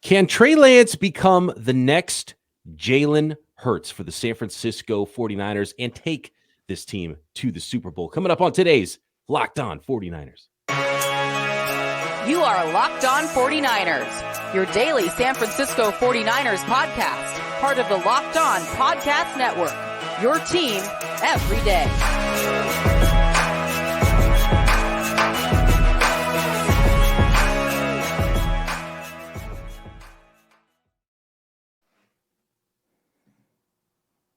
Can Trey Lance become the next Jalen Hurts for the San Francisco 49ers and take this team to the Super Bowl? Coming up on today's Locked On 49ers. You are Locked On 49ers, your daily San Francisco 49ers podcast, part of the Locked On Podcast Network, your team every day.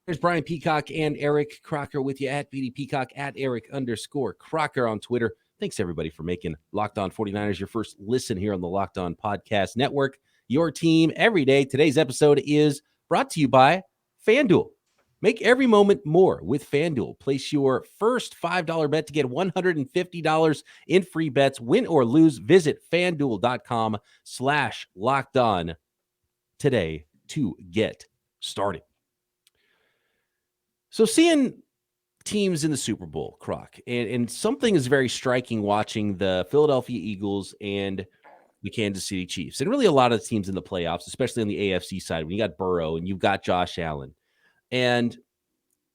There's Brian Peacock and Eric Crocker with you at BD Peacock, at Eric_Crocker on Twitter. Thanks, everybody, for making Locked On 49ers your first listen here on the Locked On Podcast Network, your team every day. Today's episode is brought to you by FanDuel. Make every moment more with FanDuel. Place your first $5 bet to get $150 in free bets. Win or lose, visit FanDuel.com/LockedOn today to get started. So seeing teams in the Super Bowl, Croc, and something is very striking watching the Philadelphia Eagles and the Kansas City Chiefs, and really a lot of teams in the playoffs, especially on the AFC side, when you got Burrow and you've got Josh Allen. And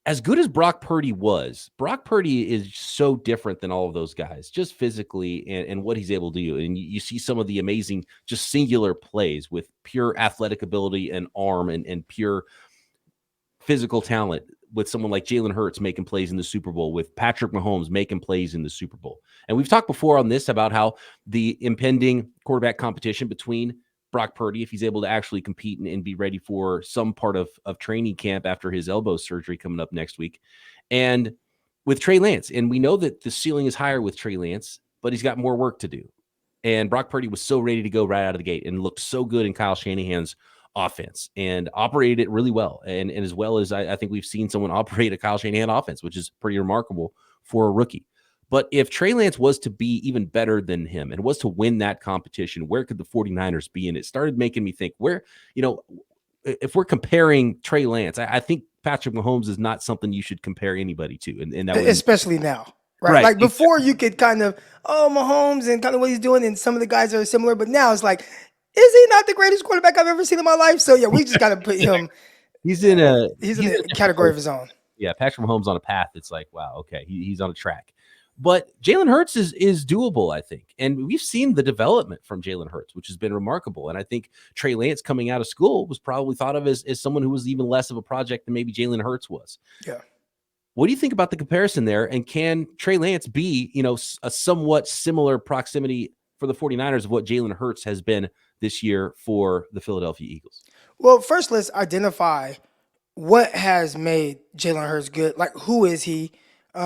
as good as Brock Purdy was, Brock Purdy is so different than all of those guys, just physically and what he's able to do. And you see some of the amazing, just singular plays with pure athletic ability and arm and pure physical talent, with someone like Jalen Hurts making plays in the Super Bowl, with Patrick Mahomes making plays in the Super Bowl. And we've talked before on this about how the impending quarterback competition between Brock Purdy, if he's able to actually compete and be ready for some part of training camp after his elbow surgery coming up next week, and with Trey Lance. And we know that the ceiling is higher with Trey Lance, but he's got more work to do. And Brock Purdy was so ready to go right out of the gate and looked so good in Kyle Shanahan's offense and operated it really well. And as well as I think we've seen someone operate a Kyle Shanahan offense, which is pretty remarkable for a rookie. But if Trey Lance was to be even better than him and was to win that competition, where could the 49ers be? And it started making me think if we're comparing Trey Lance, I think Patrick Mahomes is not something you should compare anybody to. And that especially now. Right. Like before you could kind of, Mahomes and kind of what he's doing. And some of the guys are similar, but now it's like, is he not the greatest quarterback I've ever seen in my life? So yeah, we just got to put him. He's in a category of his own. Yeah, Patrick Mahomes on a path. It's like, wow, okay, he's on a track. But Jalen Hurts is doable, I think, and we've seen the development from Jalen Hurts, which has been remarkable. And I think Trey Lance coming out of school was probably thought of as someone who was even less of a project than maybe Jalen Hurts was. Yeah. What do you think about the comparison there? And can Trey Lance be, a somewhat similar proximity for the 49ers of what Jalen Hurts has been this year for the Philadelphia Eagles? Well, first let's identify what has made Jalen Hurts good. Like, who is he?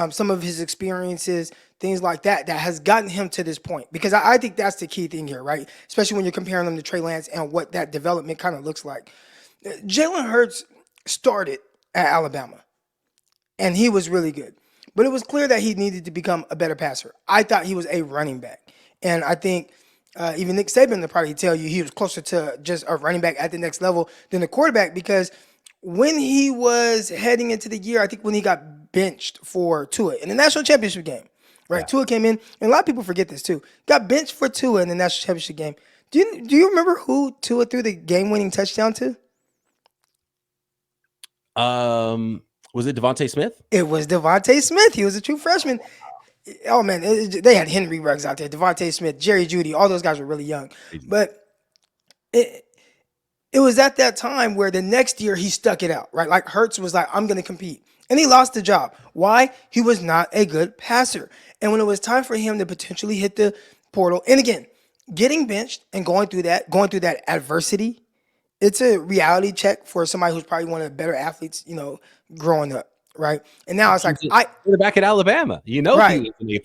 Some of his experiences, things like that has gotten him to this point. Because I think that's the key thing here, right? Especially when you're comparing them to Trey Lance and what that development kind of looks like. Jalen Hurts started at Alabama, and he was really good. But it was clear that he needed to become a better passer. I thought he was a running back. And I think even Nick Saban will probably tell you he was closer to just a running back at the next level than a quarterback, because when he was heading into the year, I think when he got benched for Tua in the national championship game, right? Yeah. Tua came in, and a lot of people forget this too. Got benched for Tua in the national championship game. Do you remember who Tua threw the game-winning touchdown to? Was it Devontae Smith? It was Devontae Smith. He was a true freshman. Oh, man, they had Henry Ruggs out there, Devontae Smith, Jerry Jeudy. All those guys were really young. But it was at that time where the next year he stuck it out, right? Like Hurts was like, I'm going to compete. And he lost the job. Why? He was not a good passer. And when it was time for him to potentially hit the portal, and again, getting benched and going through that adversity, it's a reality check for somebody who's probably one of the better athletes, growing up. Right. And now it's like, we're back at Alabama, right. He was an A+.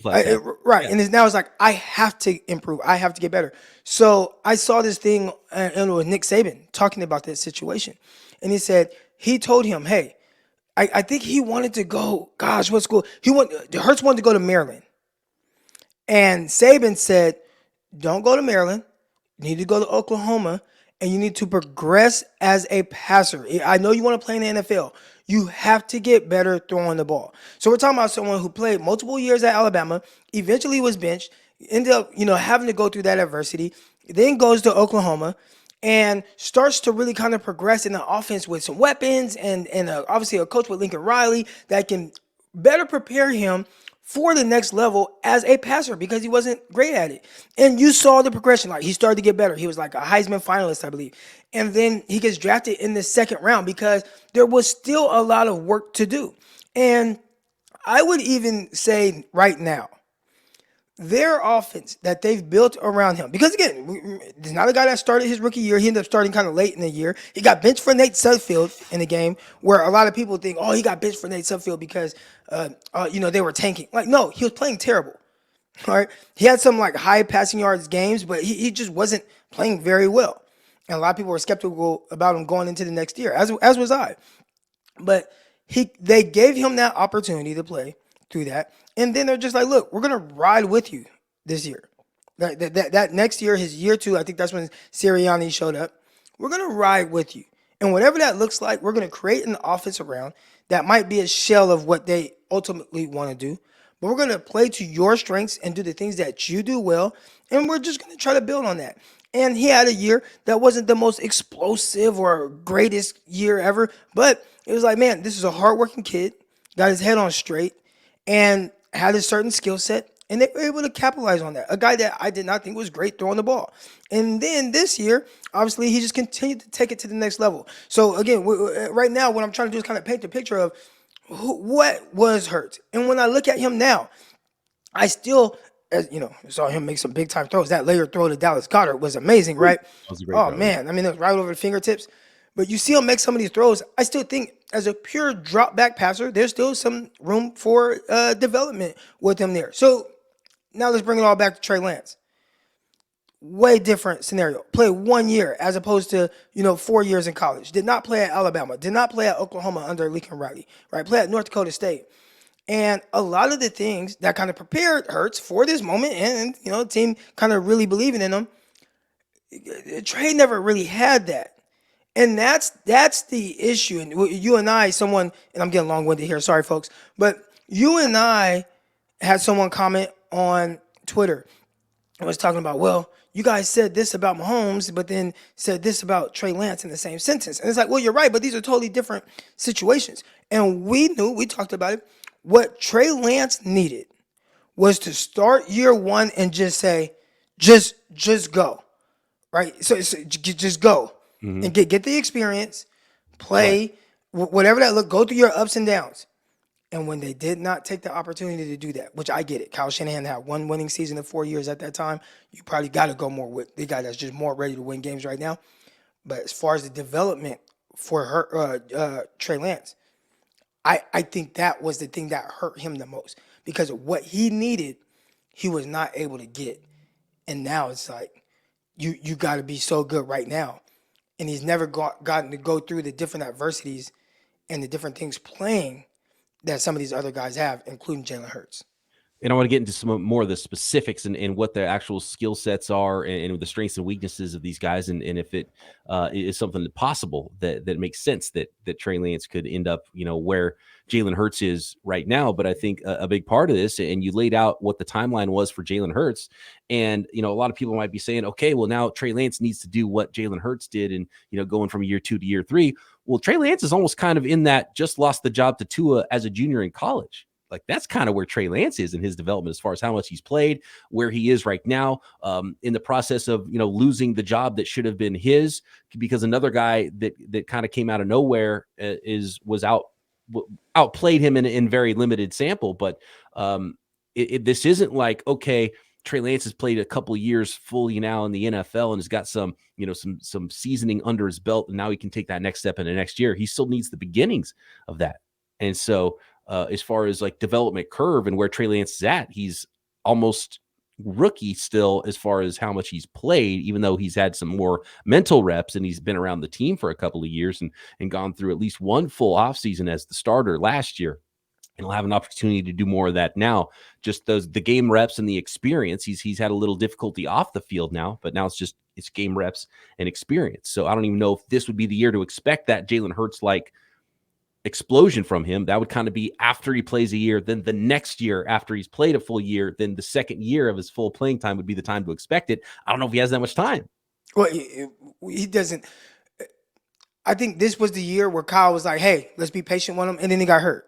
Right. Yeah. And now it's like, I have to improve. I have to get better. So I saw this thing and with Nick Saban talking about this situation. And he told him, hey, I think he wanted to go, what school? Hurts wanted to go to Maryland. And Saban said, don't go to Maryland. You need to go to Oklahoma, and you need to progress as a passer. I know you want to play in the NFL. You have to get better throwing the ball. So we're talking about someone who played multiple years at Alabama, eventually was benched, ended up, having to go through that adversity, then goes to Oklahoma, and starts to really kind of progress in the offense with some weapons and obviously a coach with Lincoln Riley that can better prepare him for the next level as a passer because he wasn't great at it. And you saw the progression. Like, he started to get better. He was like a Heisman finalist, I believe. And then he gets drafted in the second round because there was still a lot of work to do. And I would even say right now, their offense that they've built around him, because again, he's not a guy that started his rookie year. He ended up starting kind of late in the year. He got benched for Nate Sudfeld in the game, where a lot of people think, oh, he got benched for Nate Sudfeld because, they were tanking. Like, no, he was playing terrible. All right, he had some like high passing yards games, but he just wasn't playing very well, and a lot of people were skeptical about him going into the next year, as was I. But they gave him that opportunity to play through that. And then they're just like, look, we're going to ride with you this year. That next year, his year 2, I think that's when Sirianni showed up. We're going to ride with you. And whatever that looks like, we're going to create an offense around that might be a shell of what they ultimately want to do. But we're going to play to your strengths and do the things that you do well. And we're just going to try to build on that. And he had a year that wasn't the most explosive or greatest year ever. But it was like, man, this is a hardworking kid, got his head on straight, and had a certain skill set, and they were able to capitalize on that. A guy that I did not think was great throwing the ball. And then this year, obviously, he just continued to take it to the next level. So again, right now, what I'm trying to do is kind of paint the picture of what was Hurts. And when I look at him now, I still, saw him make some big time throws. That layer throw to Dallas Goedert was amazing, right? That was a great Oh throw. man, I mean, it was right over the fingertips. But you see him make some of these throws. I still think as a pure drop back passer, there's still some room for development with him there. So now let's bring it all back to Trey Lance. Way different scenario. Played 1 year as opposed to 4 years in college. Did not play at Alabama. Did not play at Oklahoma under Lincoln Riley. Right? Play at North Dakota State. And a lot of the things that kind of prepared Hurts for this moment, and the team kind of really believing in him, Trey never really had that. And that's the issue. And you and I, and I'm getting long-winded here, sorry folks, but you and I had someone comment on Twitter and was talking about, well, you guys said this about Mahomes, but then said this about Trey Lance in the same sentence. And it's like, well, you're right, but these are totally different situations. And we talked about it. What Trey Lance needed was to start year 1 and just say, just go, right? So just go. Mm-hmm. And get the experience, play, whatever that look, go through your ups and downs. And when they did not take the opportunity to do that, which I get it, Kyle Shanahan had 1 winning season in 4 years at that time. You probably got to go more with the guy that's just more ready to win games right now. But as far as the development for Trey Lance, I think that was the thing that hurt him the most, because of what he needed, he was not able to get. And now it's like, you got to be so good right now. And he's never gotten to go through the different adversities and the different things playing that some of these other guys have, including Jalen Hurts. And I want to get into some more of the specifics and what their actual skill sets are and the strengths and weaknesses of these guys. And if it is something possible that makes sense that Trey Lance could end up, where Jalen Hurts is right now. But I think a big part of this, and you laid out what the timeline was for Jalen Hurts. And, a lot of people might be saying, okay, well, now Trey Lance needs to do what Jalen Hurts did and, going from year 2 to year 3. Well, Trey Lance is almost kind of in that just lost the job to Tua as a junior in college. Like, that's kind of where Trey Lance is in his development as far as how much he's played, where he is right now, in the process of, losing the job that should have been his, because another guy that kind of came out of nowhere was outplayed him in very limited sample. But this isn't like, okay, Trey Lance has played a couple of years fully now in the NFL and has got some seasoning under his belt, and now he can take that next step in the next year. He still needs the beginnings of that. And so, as far as like development curve and where Trey Lance is at, he's almost rookie still as far as how much he's played, even though he's had some more mental reps and he's been around the team for a couple of years and gone through at least one full offseason as the starter last year. And he'll have an opportunity to do more of that now. Just the game reps and the experience. He's had a little difficulty off the field now, but now it's game reps and experience. So I don't even know if this would be the year to expect that Jalen Hurts like explosion from him. That would kind of be after he plays a year, then the next year after he's played a full year, then the second year of his full playing time would be the time to expect it. I don't know if he has that much time. Well, he doesn't. I think this was the year where Kyle was like, "Hey, let's be patient with him," and then he got hurt.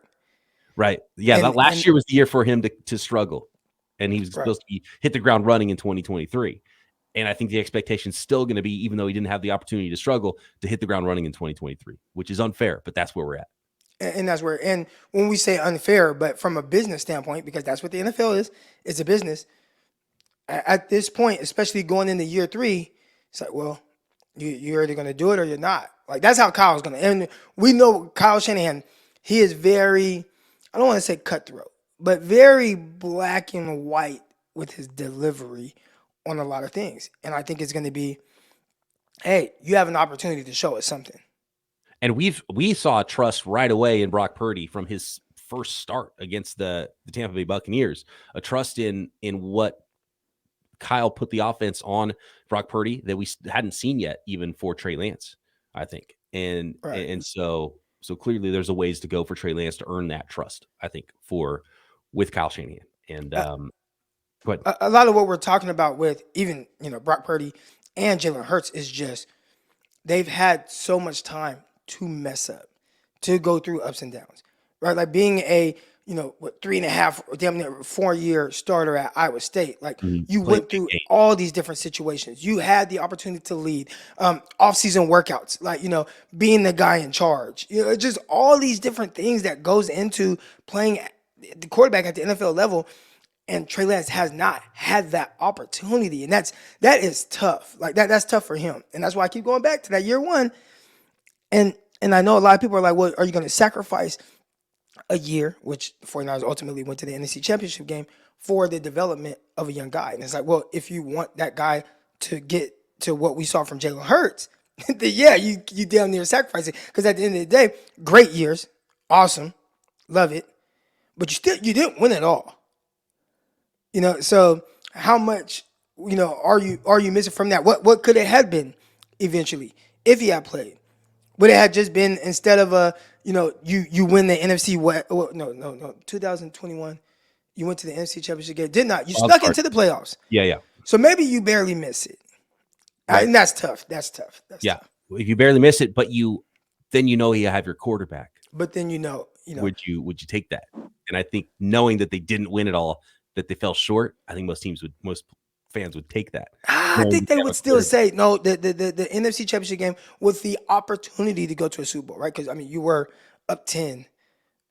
Right. Yeah. That last And year was the year for him to struggle, and he was right. supposed to hit the ground running in 2023. And I think the expectation is still going to be, even though he didn't have the opportunity to struggle, to hit the ground running in 2023, which is unfair, but that's where we're at. And that's where, and when we say unfair, but from a business standpoint, because that's what the NFL is, it's a business. At this point, especially going into year 3, it's like, well, you're either going to do it or you're not. Like, that's how Kyle's going to, and we know Kyle Shanahan, he is very, I don't want to say cutthroat, but very black and white with his delivery on a lot of things. And I think it's going to be, hey, you have an opportunity to show us something. And we saw trust right away in Brock Purdy from his first start against the Tampa Bay Buccaneers, a trust in what Kyle put the offense on Brock Purdy that we hadn't seen yet, even for Trey Lance, I think. And so clearly there's a ways to go for Trey Lance to earn that trust, I think, with Kyle Shanahan. And go ahead. A lot of what we're talking about with even, Brock Purdy and Jalen Hurts is just they've had so much time to mess up, to go through ups and downs, right? Like being a, 3.5, damn near 4-year starter at Iowa State. Like you went through all these different situations. You had the opportunity to lead, off-season workouts, like, being the guy in charge, just all these different things that goes into playing the quarterback at the NFL level. And Trey Lance has not had that opportunity. And that is tough. Like that's tough for him. And that's why I keep going back to that year 1. And I know a lot of people are like, well, are you going to sacrifice a year, which the 49ers ultimately went to the NFC Championship game, for the development of a young guy? And it's like, well, if you want that guy to get to what we saw from Jalen Hurts, then yeah, you damn near sacrifice it. Because at the end of the day, great years, awesome, love it, but you didn't win it all. So how much, are you missing from that? What could it have been eventually if he had played? Would it have just been, instead of you win the NFC West? Well, no, 2021, you went to the NFC Championship game. Did not. You snuck into the playoffs. Yeah. So maybe you barely miss it. Right. And that's tough. That's tough. Tough. If you barely miss it, but then you have your quarterback. But then would you take that? And I think knowing that they didn't win it all, that they fell short, I think most fans would take that. I think they would still say no. The NFC Championship game with the opportunity to go to a Super Bowl, right? Because you were up 10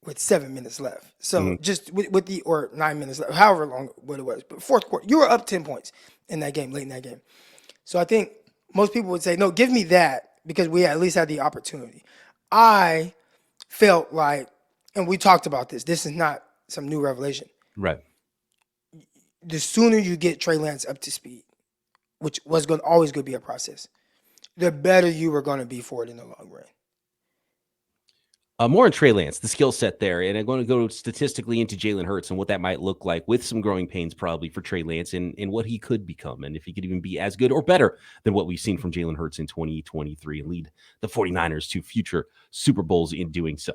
with 7 minutes left. So just with or 9 minutes left, however long what it was, but fourth quarter, you were up 10 points in that game, late in that game. So I think most people would say, no, give me that, because we at least had the opportunity. I felt like, and we talked about this. This is not some new revelation, right? The sooner you get Trey Lance up to speed, which was always going to be a process, the better you were going to be for it in the long run. More on Trey Lance, the skill set there, and I'm going to go statistically into Jalen Hurts and what that might look like, with some growing pains probably for Trey Lance, and what he could become, and if he could even be as good or better than what we've seen from Jalen Hurts in 2023 and lead the 49ers to future Super Bowls in doing so.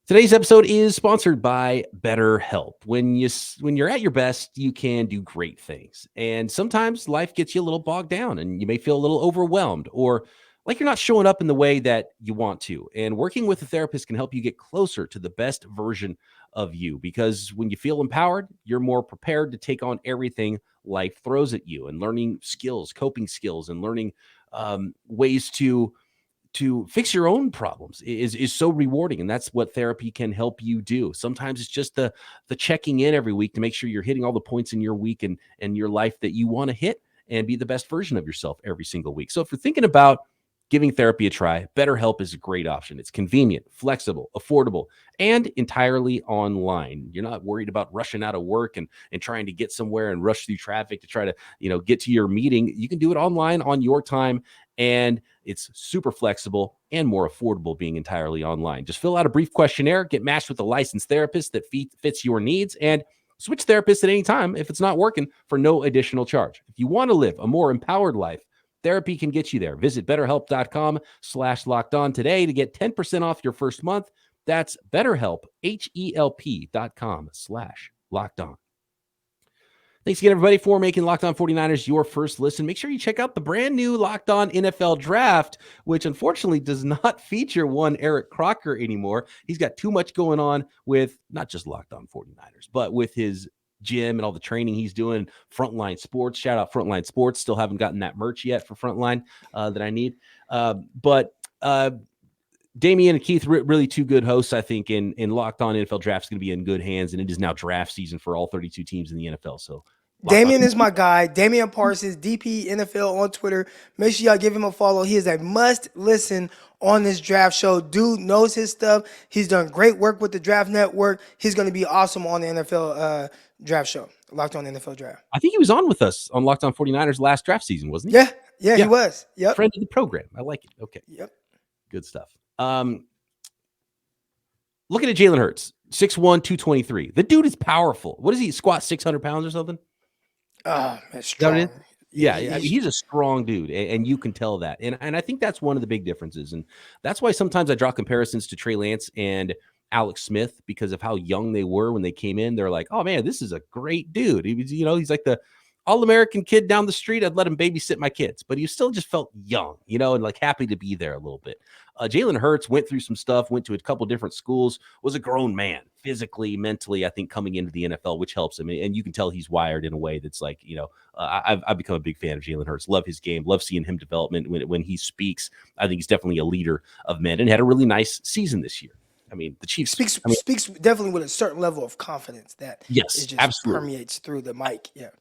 Today's episode is sponsored by BetterHelp. When you're at your best, you can do great things. And sometimes life gets you a little bogged down and you may feel a little overwhelmed, or like you're not showing up in the way that you want to. And working with a therapist can help you get closer to the best version of you, because when you feel empowered, you're more prepared to take on everything life throws at you, and learning skills, coping skills, and learning ways to fix your own problems is so rewarding. And that's what therapy can help you do. Sometimes it's just the checking in every week to make sure you're hitting all the points in your week and your life that you want to hit, and be the best version of yourself every single week. So if you're thinking about giving therapy a try, BetterHelp is a great option. It's convenient, flexible, affordable, and entirely online. You're not worried about rushing out of work and trying to get somewhere and rush through traffic to try to, get to your meeting. You can do it online on your time, and it's super flexible and more affordable being entirely online. Just fill out a brief questionnaire, get matched with a licensed therapist that fits your needs, and switch therapists at any time if it's not working, for no additional charge. If you want to live a more empowered life, therapy can get you there. Visit BetterHelp.com/lockedon today to get 10% off your first month. That's BetterHelp, HELP.com/lockedon. Thanks again, everybody, for making Locked On 49ers your first listen. Make sure you check out the brand new Locked On NFL Draft, which unfortunately does not feature one Eric Crocker anymore. He's got too much going on with not just Locked On 49ers, but with his gym and all the training he's doing. Frontline Sports, shout out Frontline Sports. Still haven't gotten that merch yet for Frontline that I need. But Damian and Keith, really two good hosts, I think, in Locked On NFL Draft is going to be in good hands, and it is now draft season for all 32 teams in the NFL. So Damian is my guy. Damian Parsons, DP NFL on Twitter. Make sure y'all give him a follow. He is a must listen on this draft show. Dude knows his stuff. He's done great work with the Draft Network. He's going to be awesome on the NFL draft show. Locked On NFL Draft. I think he was on with us on Locked On 49ers last draft season, wasn't he? Yeah, he was. Yep. Friend of the program. I like it. Okay. Yep. Good stuff. Looking at Jalen Hurts, 6'1", 223. The dude is powerful. What does he squat, 600 pounds or something? That's strong. Yeah, I mean, he's a strong dude, and you can tell that. And I think that's one of the big differences. And that's why sometimes I draw comparisons to Trey Lance and Alex Smith because of how young they were when they came in. They're like, oh, man, this is a great dude. He's like the all-American kid down the street. I'd let him babysit my kids. But he still just felt young, and like happy to be there a little bit. Jalen Hurts went through some stuff, went to a couple different schools, was a grown man, physically, mentally, I think, coming into the NFL, which helps him. And you can tell he's wired in a way that's like, I've become a big fan of Jalen Hurts. Love his game. Love seeing him development when he speaks. I think he's definitely a leader of men and had a really nice season this year. I mean, the Chiefs speaks definitely with a certain level of confidence that yes, absolutely permeates through the mic. Yeah.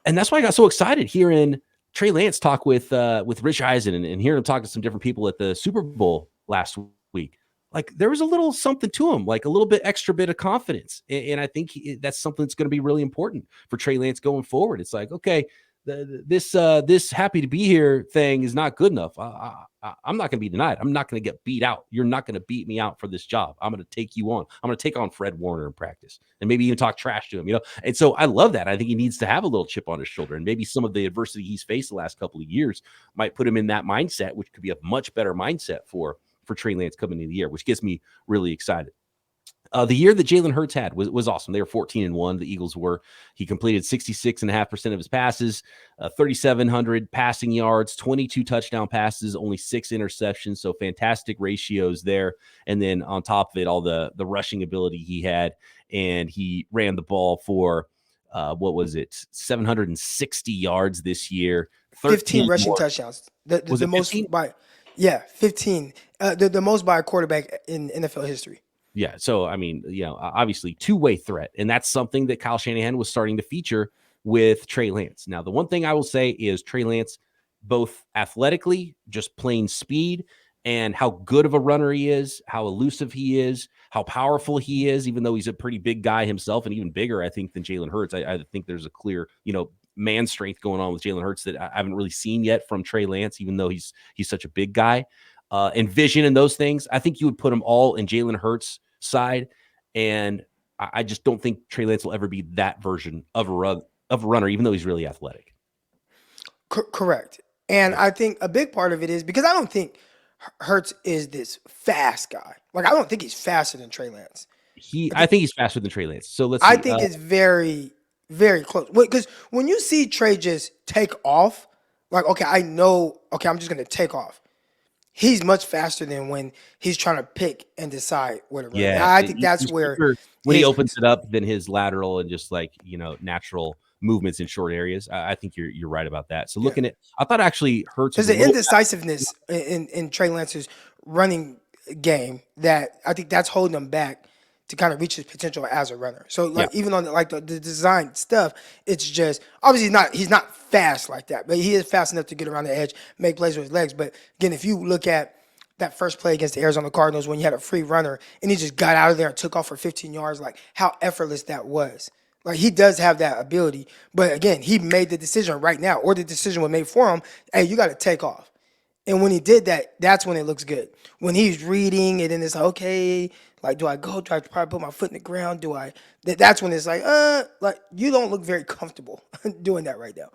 And that's why I got so excited hearing Trey Lance talk with Rich Eisen and hearing him talk to some different people at the Super Bowl last week. Like there was a little something to him, like a little bit extra bit of confidence. And I think that's something that's going to be really important for Trey Lance going forward. It's like, okay, this happy to be here thing is not good enough. I'm not going to be denied. I'm not going to get beat out. You're not going to beat me out for this job. I'm going to take you on. I'm going to take on Fred Warner in practice and maybe even talk trash to him, And so I love that. I think he needs to have a little chip on his shoulder, and maybe some of the adversity he's faced the last couple of years might put him in that mindset, which could be a much better mindset for Trey Lance coming into the year, which gets me really excited. The year that Jalen Hurts had was awesome. They were 14-1. The Eagles were. He completed 66.5% of his passes, 3,700 passing yards, 22 touchdown passes, only 6 interceptions. So fantastic ratios there. And then on top of it, all the rushing ability he had, and he ran the ball for 760 yards this year. 15 rushing touchdowns. The most 15? 15. The most by a quarterback in NFL history. Yeah. So, I mean, obviously two-way threat. And that's something that Kyle Shanahan was starting to feature with Trey Lance. Now, the one thing I will say is Trey Lance, both athletically, just plain speed, and how good of a runner he is, how elusive he is, how powerful he is, even though he's a pretty big guy himself and even bigger, I think, than Jalen Hurts. I think there's a clear, man strength going on with Jalen Hurts that I haven't really seen yet from Trey Lance, even though he's such a big guy. And vision and those things, I think you would put them all in Jalen Hurts' side. And I just don't think Trey Lance will ever be that version of a runner, even though he's really athletic. Correct. And I think a big part of it is because I don't think Hurts is this fast guy. Like, I don't think he's faster than Trey Lance. I think he's faster than Trey Lance. So let's see. I think it's very, very close. Because when you see Trey just take off, like, okay, I'm just going to take off. He's much faster than when he's trying to pick and decide where to run. Yeah, I think that's where when he opens it up, then his lateral and just like natural movements in short areas. I think you're right about that. So looking at, I thought actually Hurts. There's an indecisiveness in Trey Lance's running game that I think that's holding him back to kind of reach his potential as a runner. So even on the design stuff, it's just obviously he's not fast like that, but he is fast enough to get around the edge, make plays with his legs. But again, if you look at that first play against the Arizona Cardinals when you had a free runner and he just got out of there and took off for 15 yards, like how effortless that was. Like he does have that ability, but again, he made the decision right now, or the decision was made for him. Hey, you got to take off. And when he did that, that's when it looks good. When he's reading it and it's like, okay, like, do I go? Do I probably put my foot in the ground? That's when it's like you don't look very comfortable doing that right now.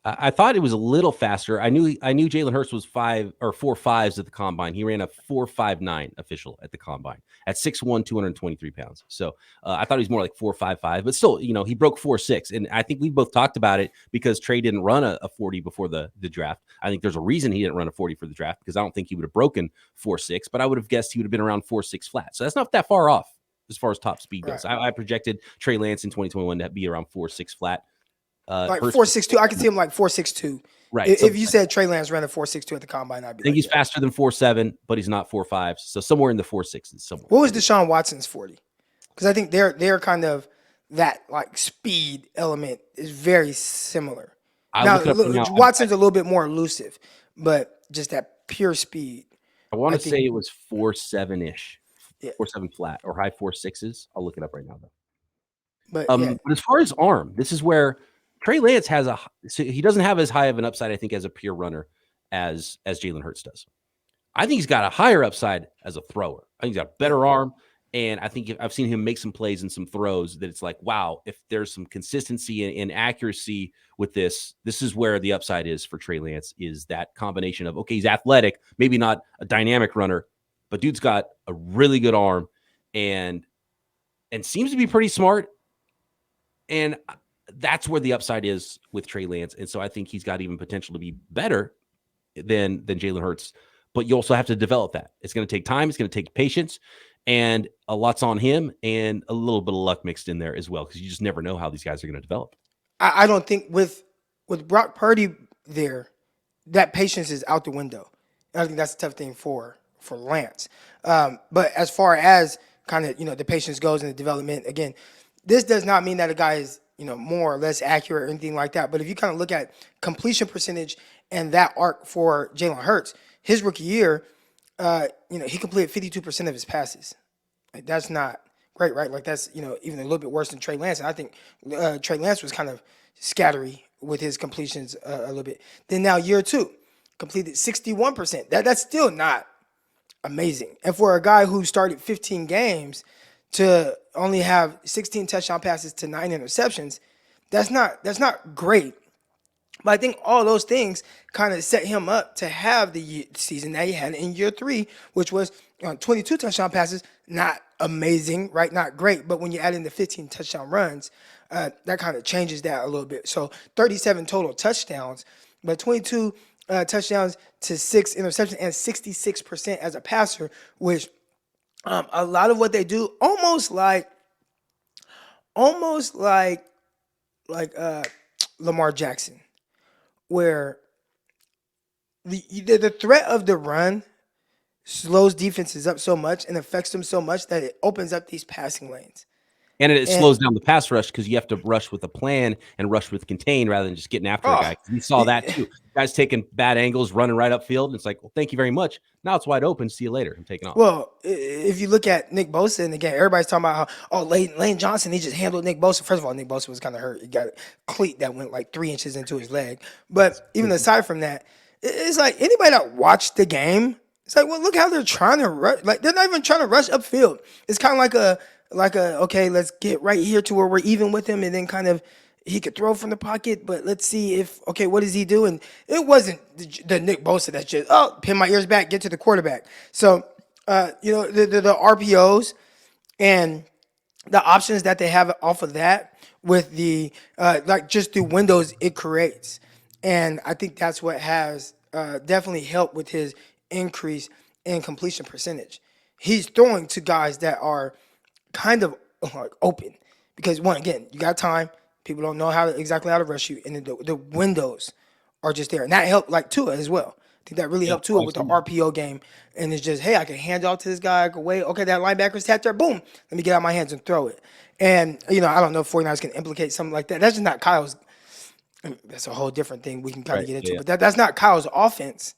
I thought it was a little faster. I knew Jalen Hurts was 4.5s at the combine. He ran a 4.59 official at the combine at 6'1", 223 pounds. So I thought he was more like 4.55, but still, he broke 4.6. And I think we both talked about it because Trey didn't run a 40 before the draft. I think there's a reason he didn't run a 40 for the draft because I don't think he would have broken 4.6, but I would have guessed he would have been around 4.6 flat. So that's not that far off as far as top speed goes. Right. I projected Trey Lance in 2021 to be around 4.6 flat. Like 4.62. I could see him like 4.62. Right. If you said Trey Lance ran a 4.62 at the combine, I'd be I think like, he's faster than 4.7, but he's not 4.5. So somewhere in the 4.6s somewhere. What was Deshaun Watson's 40? Because I think they're kind of that like speed element is very similar. Watson's a little bit more elusive, but just that pure speed. I want to say it was 4.7-ish, Yeah. 4.7 flat or high 4.6s. I'll look it up right now though. But But as far as arm, this is where Trey Lance he doesn't have as high of an upside, I think, as a pure runner as Jalen Hurts does. I think he's got a higher upside as a thrower. I think he's got a better arm. And I think I've seen him make some plays and some throws that it's like, wow, if there's some consistency and accuracy with this is where the upside is for Trey Lance, is that combination of, okay, he's athletic, maybe not a dynamic runner, but dude's got a really good arm and seems to be pretty smart. And that's where the upside is with Trey Lance. And so I think he's got even potential to be better than Jalen Hurts. But you also have to develop that. It's going to take time. It's going to take patience. And a lot's on him and a little bit of luck mixed in there as well, because you just never know how these guys are going to develop. I don't think with Brock Purdy there, that patience is out the window. I think that's a tough thing for Lance. But as far as kind of, the patience goes in the development, again, this does not mean that a guy is, more or less accurate or anything like that. But if you kind of look at completion percentage and that arc for Jalen Hurts, his rookie year, he completed 52% of his passes. Like, that's not great, right? Like, that's, even a little bit worse than Trey Lance. And I think Trey Lance was kind of scattery with his completions a little bit. Then now year 2, completed 61%. That's still not amazing. And for a guy who started 15 games to only have 16 touchdown passes to 9 interceptions, that's not great. But I think all those things kind of set him up to have the season that he had in year 3, which was 22 touchdown passes. Not amazing, right? Not great. But when you add in the 15 touchdown runs, that kind of changes that a little bit. So 37 total touchdowns, but 22 touchdowns to 6 interceptions and 66% as a passer, which a lot of what they do almost like Lamar Jackson, where the threat of the run slows defenses up so much and affects them so much that it opens up these passing lanes. And it slows down the pass rush because you have to rush with a plan and rush with contain rather than just getting after a guy. We saw that too. Guys taking bad angles, running right upfield. And it's like, well, thank you very much. Now it's wide open. See you later. I'm taking off. Well, if you look at Nick Bosa, and again, everybody's talking about how, Lane Johnson, he just handled Nick Bosa. First of all, Nick Bosa was kind of hurt. He got a cleat that went like 3 inches into his leg. But even aside from that, it's like anybody that watched the game, it's like, well, look how they're trying to rush. Like, they're not even trying to rush upfield. It's kind of like a okay, let's get right here to where we're even with him, and then kind of he could throw from the pocket, but let's see if, okay, what does he do? And it wasn't the Nick Bosa that's just, pin my ears back, get to the quarterback. So, the RPOs and the options that they have off of that with the, just the windows it creates. And I think that's what has definitely helped with his increase in completion percentage. He's throwing to guys that are kind of open because, one, again, you got time. People don't know exactly how to rush you, and the windows are just there, and that helped like Tua as well. I think that really helped Tua with the RPO game, and it's just, hey, I can hand off to this guy. I can wait. Okay, that linebacker's tapped there. Boom, let me get out of my hands and throw it. And I don't know if 49ers can implicate something like that. That's just not Kyle's. That's a whole different thing we can kind of get into, but that's not Kyle's offense.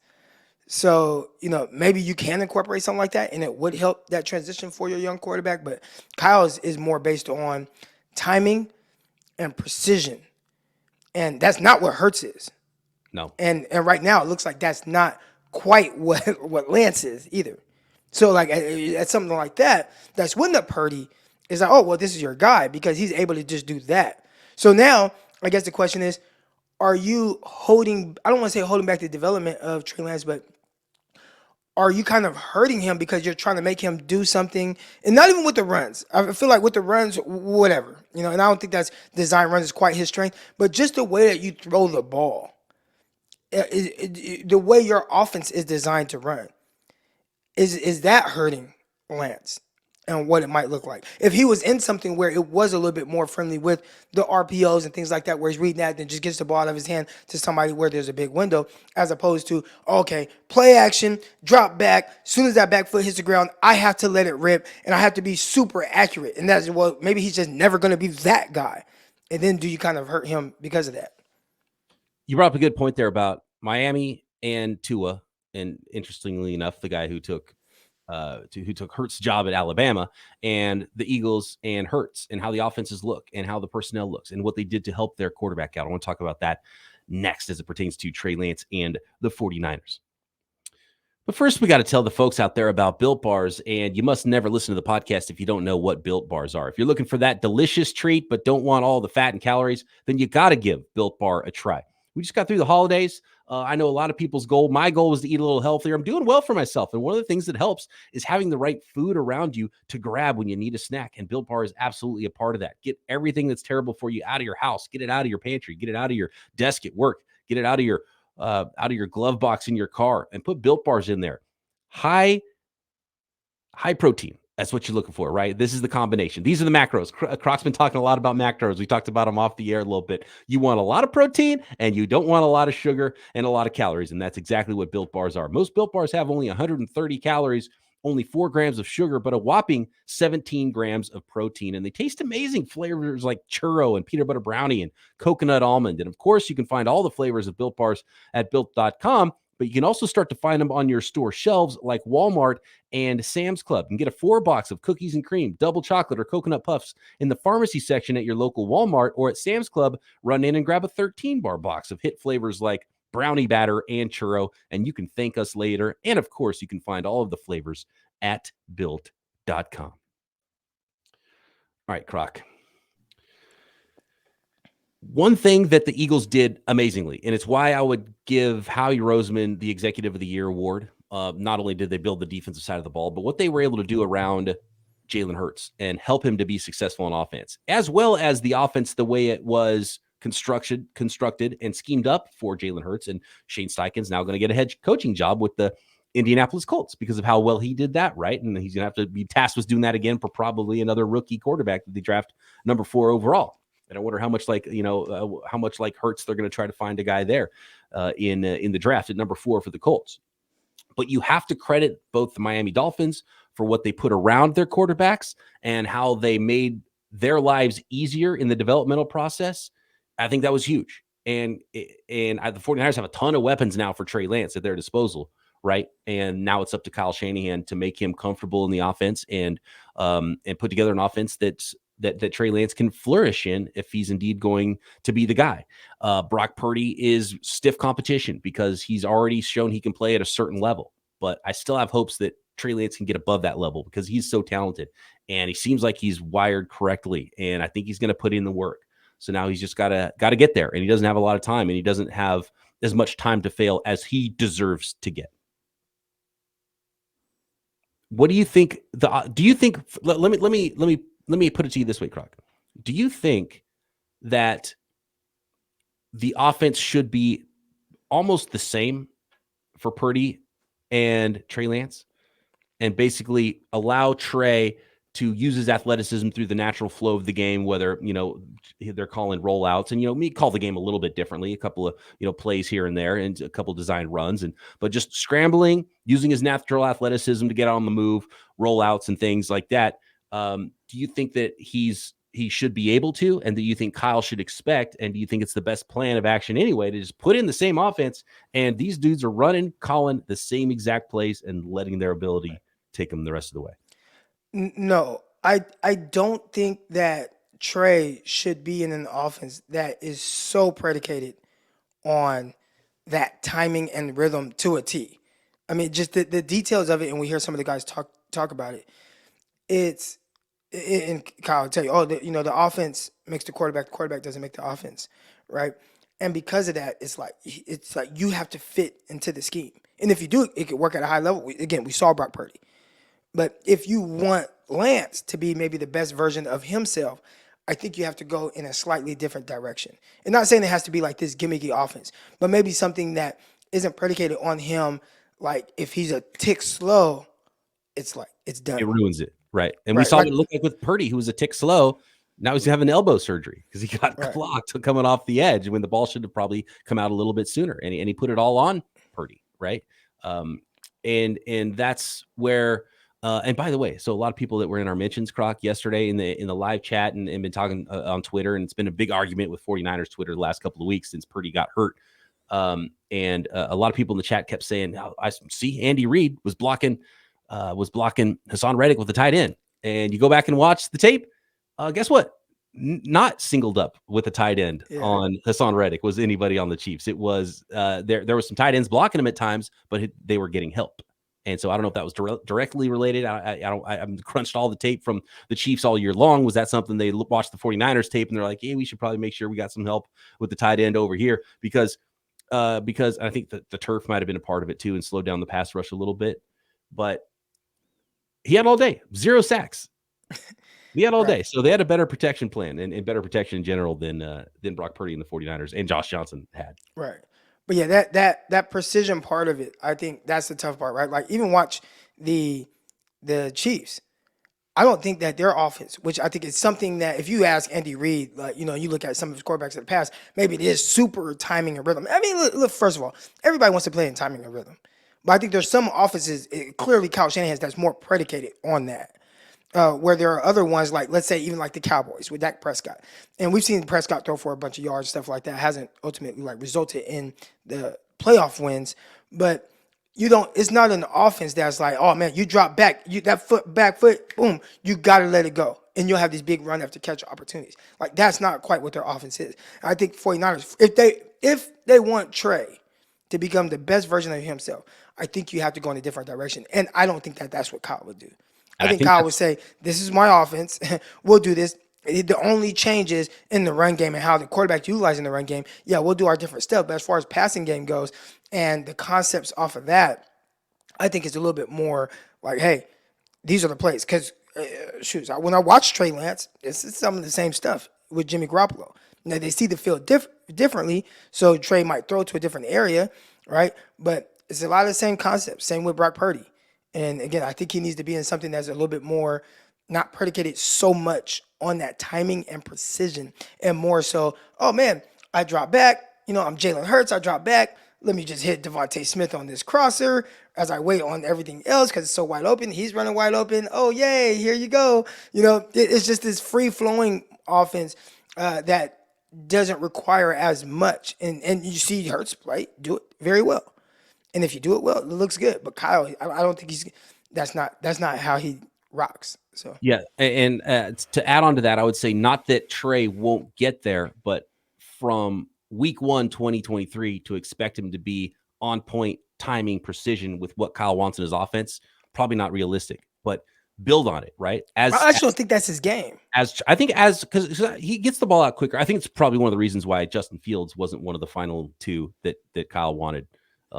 So, maybe you can incorporate something like that, and it would help that transition for your young quarterback. But Kyle's is more based on timing and precision. And that's not what Hurts is. No. And right now, it looks like that's not quite what Lance is either. So, like, at something like that, that's when the Purdy is like, oh, well, this is your guy because he's able to just do that. So now, I guess the question is, are you holding? I don't want to say holding back the development of Trey Lance, but are you kind of hurting him because you're trying to make him do something? And not even with the runs. I feel like with the runs, whatever, and I don't think that's design runs is quite his strength, but just the way that you throw the ball, the way your offense is designed to run, is that hurting Lance and what it might look like if he was in something where it was a little bit more friendly with the RPOs and things like that, where he's reading that and just gets the ball out of his hand to somebody where there's a big window, as opposed to, okay, play action, drop back, as soon as that back foot hits the ground, I have to let it rip and I have to be super accurate. And that's, well, maybe he's just never going to be that guy. And then do you kind of hurt him because of that? You brought up a good point there about Miami and Tua, and interestingly enough, the guy who took Hurts' job at Alabama, and the Eagles and Hurts, and how the offenses look and how the personnel looks and what they did to help their quarterback out. I want to talk about that next as it pertains to Trey Lance and the 49ers. But first, we got to tell the folks out there about Built Bars, and you must never listen to the podcast if you don't know what Built Bars are. If you're looking for that delicious treat but don't want all the fat and calories, then you got to give Built Bar a try. We just got through the holidays. I know a lot of people's goal. My goal was to eat a little healthier. I'm doing well for myself. And one of the things that helps is having the right food around you to grab when you need a snack. And Built Bar is absolutely a part of that. Get everything that's terrible for you out of your house. Get it out of your pantry. Get it out of your desk at work. Get it out of your glove box in your car, and put Built Bars in there. High protein. That's what you're looking for, right? This is the combination. These are the macros. Croc's been talking a lot about macros. We talked about them off the air a little bit. You want a lot of protein, and you don't want a lot of sugar and a lot of calories, and that's exactly what Built Bars are. Most Built Bars have only 130 calories, only 4 grams of sugar, but a whopping 17 grams of protein, and they taste amazing. Flavors like churro and peanut butter brownie and coconut almond, and of course, you can find all the flavors of Built Bars at Built.com. But you can also start to find them on your store shelves like Walmart and Sam's Club. You can get a 4-box of cookies and cream, double chocolate, or coconut puffs in the pharmacy section at your local Walmart, or at Sam's Club, run in and grab a 13-bar box of hit flavors like brownie batter and churro, and you can thank us later. And of course, you can find all of the flavors at Built.com. All right, Croc. One thing that the Eagles did amazingly, and it's why I would give Howie Roseman the Executive of the Year award. Not only did they build the defensive side of the ball, but what they were able to do around Jalen Hurts and help him to be successful on offense, as well as the offense, the way it was constructed and schemed up for Jalen Hurts. And Shane Steichen's now going to get a head coaching job with the Indianapolis Colts because of how well he did that, right? And he's going to have to be tasked with doing that again for probably another rookie quarterback that they draft number 4 overall. And I wonder how much like Hurts they're going to try to find a guy there in the draft at number 4 for the Colts. But you have to credit both the Miami Dolphins for what they put around their quarterbacks and how they made their lives easier in the developmental process. I think that was huge. And the 49ers have a ton of weapons now for Trey Lance at their disposal, right? And now it's up to Kyle Shanahan to make him comfortable in the offense and put together an offense that Trey Lance can flourish in if he's indeed going to be the guy. Brock Purdy is stiff competition because he's already shown he can play at a certain level. But I still have hopes that Trey Lance can get above that level because he's so talented and he seems like he's wired correctly. And I think he's going to put in the work. So now he's just got to get there, and he doesn't have a lot of time, and he doesn't have as much time to fail as he deserves to get. What do you think? Let me put it to you this way, Croc. Do you think that the offense should be almost the same for Purdy and Trey Lance, and basically allow Trey to use his athleticism through the natural flow of the game, whether, they're calling rollouts and, me call the game a little bit differently, a couple of, plays here and there and a couple designed runs, but just scrambling, using his natural athleticism to get on the move, rollouts and things like that. Do you think that he should be able to, and do you think Kyle should expect, and do you think it's the best plan of action anyway to just put in the same offense and these dudes are running, calling the same exact plays and letting their ability take them the rest of the way? No, I don't think that Trey should be in an offense that is so predicated on that timing and rhythm to a T. I mean, just the details of it, and we hear some of the guys talk about it. And Kyle will tell you, the offense makes the quarterback doesn't make the offense, right? And because of that, it's like you have to fit into the scheme. And if you do, it could work at a high level. Again, we saw Brock Purdy. But if you want Lance to be maybe the best version of himself, I think you have to go in a slightly different direction. And not saying it has to be like this gimmicky offense, but maybe something that isn't predicated on him. Like if he's a tick slow, it's like it's done. It ruins it, right? And we saw what it looked like with Purdy, who was a tick slow. Now he's having elbow surgery because he got clocked coming off the edge when the ball should have probably come out a little bit sooner. And he put it all on Purdy, right? And that's where. And by the way, so a lot of people that were in our mentions, Croc, yesterday in the live chat and been talking on Twitter, and it's been a big argument with 49ers Twitter the last couple of weeks since Purdy got hurt. And a lot of people in the chat kept saying, I see Andy Reid was blocking Hassan Reddick with the tight end. And you go back and watch the tape. Guess what? Not singled up with a tight end on Hassan Reddick was anybody on the Chiefs. It was there was some tight ends blocking him at times, but they were getting help. And so I don't know if that was directly related. I crunched all the tape from the Chiefs all year long. Was that something they watched the 49ers tape and they're like, hey, we should probably make sure we got some help with the tight end over here because I think that the turf might have been a part of it too and slowed down the pass rush a little bit. But he had all day, 0 sacks. He had all day. So they had a better protection plan and better protection in general than Brock Purdy and the 49ers and Josh Johnson had. Right. But yeah, that precision part of it, I think that's the tough part, right? Like even watch the Chiefs. I don't think that their offense, which I think is something that if you ask Andy Reid, like, you look at some of his quarterbacks in the past, maybe it is super timing and rhythm. I mean, look, first of all, everybody wants to play in timing and rhythm. But I think there's some offenses, clearly Kyle Shanahan's, that's more predicated on that. Where there are other ones, like let's say even like the Cowboys with Dak Prescott, and we've seen Prescott throw for a bunch of yards, stuff like that, hasn't ultimately like resulted in the playoff wins. But it's not an offense that's like, oh man, you drop back, back foot, boom, you gotta let it go, and you'll have these big run after catch opportunities. Like that's not quite what their offense is. I think 49ers, if they want Trey to become the best version of himself, I think you have to go in a different direction, and I don't think that's what Kyle would do. I think Kyle would say, this is my offense. We'll do this. The only change is in the run game and how the quarterback utilizing the run game. Yeah, we'll do our different stuff. But as far as passing game goes and the concepts off of that, I think it's a little bit more like, hey, these are the plays. Because, when I watch Trey Lance, it's some of the same stuff with Jimmy Garoppolo. Now, they see the field differently, so Trey might throw to a different area, right? But it's a lot of the same concepts. Same with Brock Purdy. And again, I think he needs to be in something that's a little bit more not predicated so much on that timing and precision and more so, oh man, I drop back. I'm Jalen Hurts. I drop back. Let me just hit Devontae Smith on this crosser as I wait on everything else because it's so wide open. He's running wide open. Oh, yay, here you go. It's just this free-flowing offense that doesn't require as much. And you see Hurts do it very well. And if you do it well, it looks good. But Kyle, I don't think that's not how he rocks. So yeah, and to add on to that, I would say not that Trey won't get there, but from week 1, 2023, to expect him to be on point timing precision with what Kyle wants in his offense, probably not realistic. But build on it, right? I actually don't think that's his game. Because he gets the ball out quicker. I think it's probably one of the reasons why Justin Fields wasn't one of the final 2 that Kyle wanted.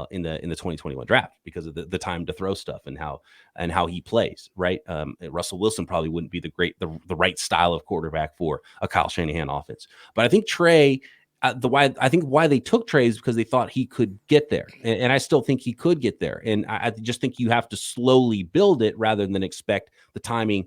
In the 2021 draft because of the time to throw stuff and how he plays, right? Russell Wilson probably wouldn't be the right style of quarterback for a Kyle Shanahan offense. But I think Trey, why they took Trey is because they thought he could get there, and I still think he could get there. And I just think you have to slowly build it rather than expect the timing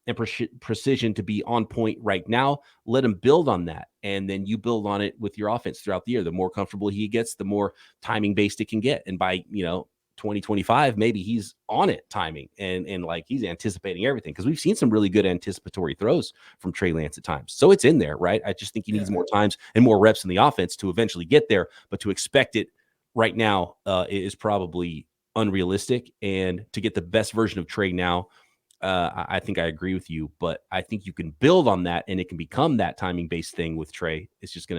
and precision to be on point right now. Let him build on that. And then you build on it with your offense throughout the year. The more comfortable he gets, the more timing based it can get. And by, 2025, maybe he's on it timing and like he's anticipating everything because we've seen some really good anticipatory throws from Trey Lance at times. So it's in there, right? I just think he needs more times and more reps in the offense to eventually get there. But to expect it right now is probably unrealistic. And to get the best version of Trey now, I think I agree with you, but I think you can build on that and it can become that timing based thing with Trey. It just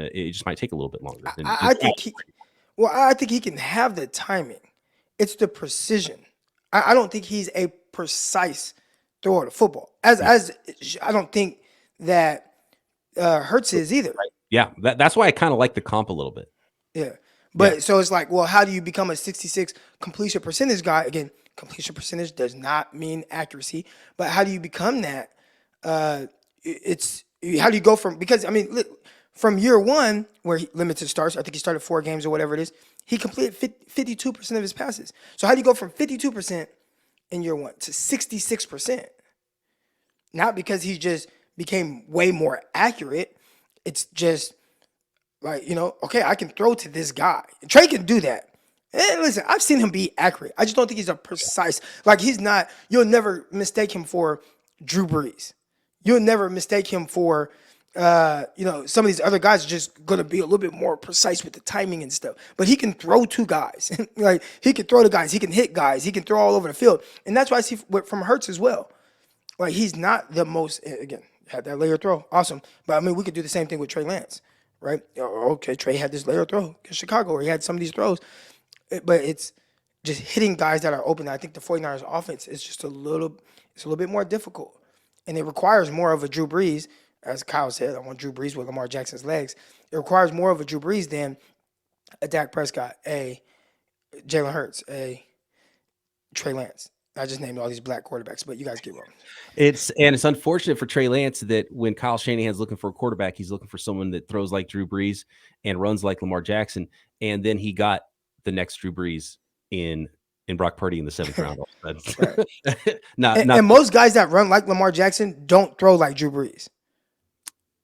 might take a little bit longer. I think he can have the timing. It's the precision. I don't think he's a precise thrower of football as I don't think that Hurts is either. Right. Yeah. That's why I kind of like the comp a little bit. Yeah. But so it's like, well, how do you become a 66 completion percentage guy? Again, completion percentage does not mean accuracy, but how do you become that? It's how do you go from, because I mean, look, from year one where he limited starts, I think he started 4 games or whatever it is, he completed 52% of his passes. So how do you go from 52% in year one to 66%? Not because he just became way more accurate. It's just like, okay, I can throw to this guy. Trey can do that. And listen, I've seen him be accurate. I just don't think he's a precise, like he's not, you'll never mistake him for Drew Brees. You'll never mistake him for, some of these other guys are just going to be a little bit more precise with the timing and stuff. But he can throw to guys. Like, he can throw to guys. He can hit guys. He can throw all over the field. And that's why I see from Hurts as well. Like, he's not the most, again, had that layer throw. Awesome. But, I mean, we could do the same thing with Trey Lance, right? Okay, Trey had this layer throw in Chicago where he had some of these throws. But it's just hitting guys that are open. I think the 49ers offense is just a little bit more difficult. And it requires more of a Drew Brees. As Kyle said, I want Drew Brees with Lamar Jackson's legs. It requires more of a Drew Brees than a Dak Prescott, a Jalen Hurts, a Trey Lance. I just named all these black quarterbacks, but you guys get wrong. It's unfortunate for Trey Lance that when Kyle Shanahan's looking for a quarterback, he's looking for someone that throws like Drew Brees and runs like Lamar Jackson. And then he got the next Drew Brees in Brock Purdy in the 7th round. Right. And most guys that run like Lamar Jackson don't throw like Drew Brees.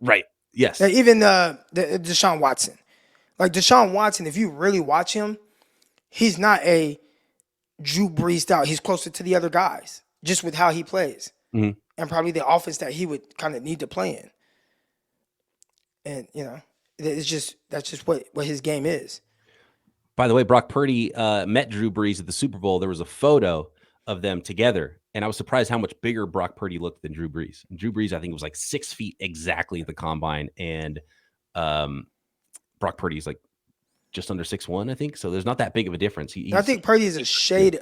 Right. Yes. Like even Deshaun Watson. Like Deshaun Watson, if you really watch him, he's not a Drew Brees style. He's closer to the other guys just with how he plays. Mm-hmm. And probably the offense that he would kind of need to play in. And, that's just what his game is. By the way, Brock Purdy met Drew Brees at the Super Bowl. There was a photo of them together, and I was surprised how much bigger Brock Purdy looked than Drew Brees. And Drew Brees, I think, was like 6 feet exactly at the combine, and Brock Purdy is like just under 6'1", I think. So there's not that big of a difference. I think Purdy is a shade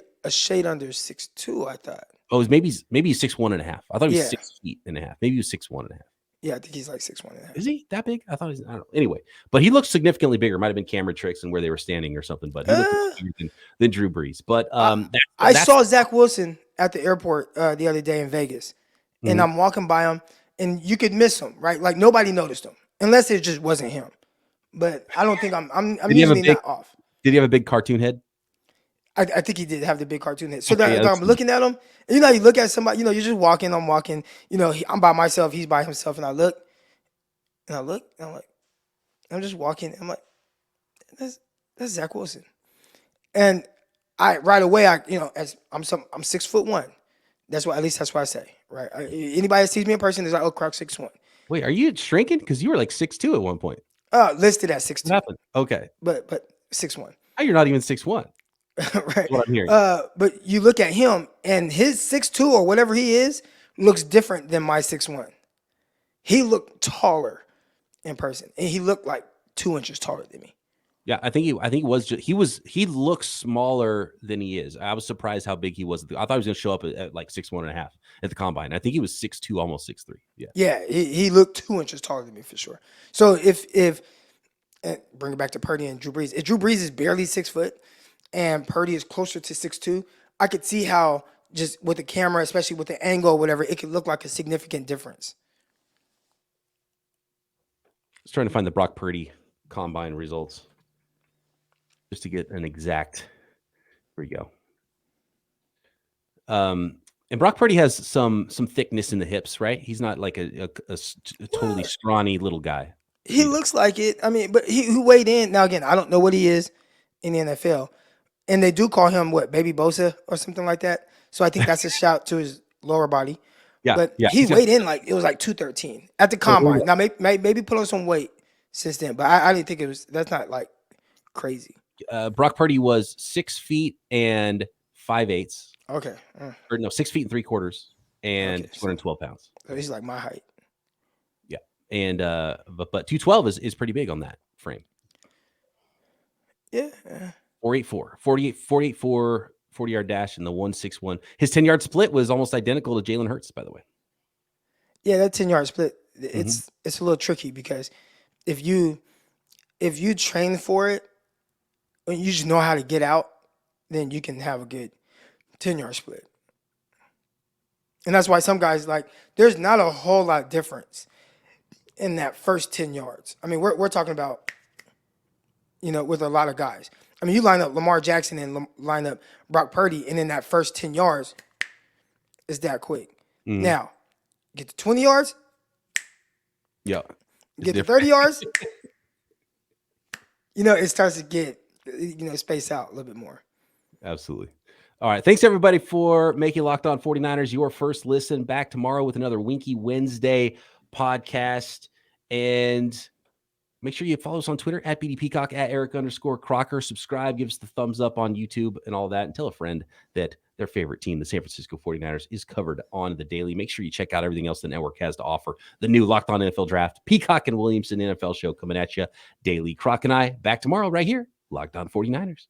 under 6'2", I thought. Oh, maybe he's 6'1.5". I thought he was 6 feet and a half. Maybe he was 6'1.5". Yeah, I think he's like 6'1.5". Is he that big? I thought I don't know. Anyway, but he looks significantly bigger. Might have been camera tricks and where they were standing or something, but he looked bigger than Drew Brees. But I saw Zach Wilson at the airport the other day in Vegas, and I'm walking by him, and you could miss him, right? Like nobody noticed him unless it just wasn't him. But I don't think I'm usually not off. Did he have a big cartoon head? I think he did have the big cartoon head. So I'm looking at him, and you look at somebody, you're just walking, I'm walking, I'm by myself, he's by himself, and I look, and I'm like, I'm just walking, I'm like, that's Zach Wilson. And right away, as I'm 6'1". That's what I say, right? Anybody that sees me in person is like, oh, Croc 6'1". Wait, are you shrinking? Because you were like 6'2" at one point. Listed at 6'2". Nothing. Okay. But 6'1". Oh, you're not even 6'1". Right. That's what I'm hearing. But you look at him, and his 6'2" or whatever he is looks different than my 6'1". He looked taller in person, and he looked like 2 inches taller than me. Yeah, I think he looks smaller than he is. I was surprised how big he was. I thought he was going to show up at like 6'1.5" at the combine. I think he was 6'2", almost 6'3". Yeah. Yeah, he looked 2 inches taller than me for sure. So if bring it back to Purdy and Drew Brees, if Drew Brees is barely 6 foot and Purdy is closer to 6'2", I could see how just with the camera, especially with the angle or whatever, it could look like a significant difference. I was trying to find the Brock Purdy combine results just to get an exact. Here we go. And Brock Purdy has some thickness in the hips, right? He's not like a totally scrawny little guy. He looks like it. I mean, but he weighed in. Now, again, I don't know what he is in the NFL. And they do call him, Baby Bosa or something like that. So I think that's a shout to his lower body. Yeah. But he weighed in it was like 213 at the combine. Now, maybe put on some weight since then. But I didn't think that's not like crazy. Brock Purdy was 6 feet and 5/8. Okay. Or no, 6 feet and 3/4 and 212 pounds. So he's like my height. Yeah. And but 212 is pretty big on that frame. Yeah. 4.84, 40-yard dash, and the 1.61. His 10-yard split was almost identical to Jalen Hurts, by the way. Yeah, that 10-yard split, it's a little tricky because if you train for it when you just know how to get out, then you can have a good 10-yard split. And that's why some guys, like, there's not a whole lot of difference in that first 10 yards. I mean, we're talking about, with a lot of guys. I mean, you line up Lamar Jackson and line up Brock Purdy, and in that first 10 yards, it's that quick. Mm-hmm. Now, get to 20 yards. Yeah. Get to 30 yards. It starts to get, space out a little bit more. Absolutely. All right. Thanks, everybody, for making Locked On 49ers your first listen. Back tomorrow with another Winky Wednesday podcast. And make sure you follow us on Twitter at BD Peacock, at Eric_Crocker. Subscribe, give us the thumbs up on YouTube and all that. And tell a friend that their favorite team, the San Francisco 49ers, is covered on the daily. Make sure you check out everything else the network has to offer. The new Locked On NFL Draft, Peacock and Williamson NFL show coming at you daily. Croc and I back tomorrow right here, Locked On 49ers.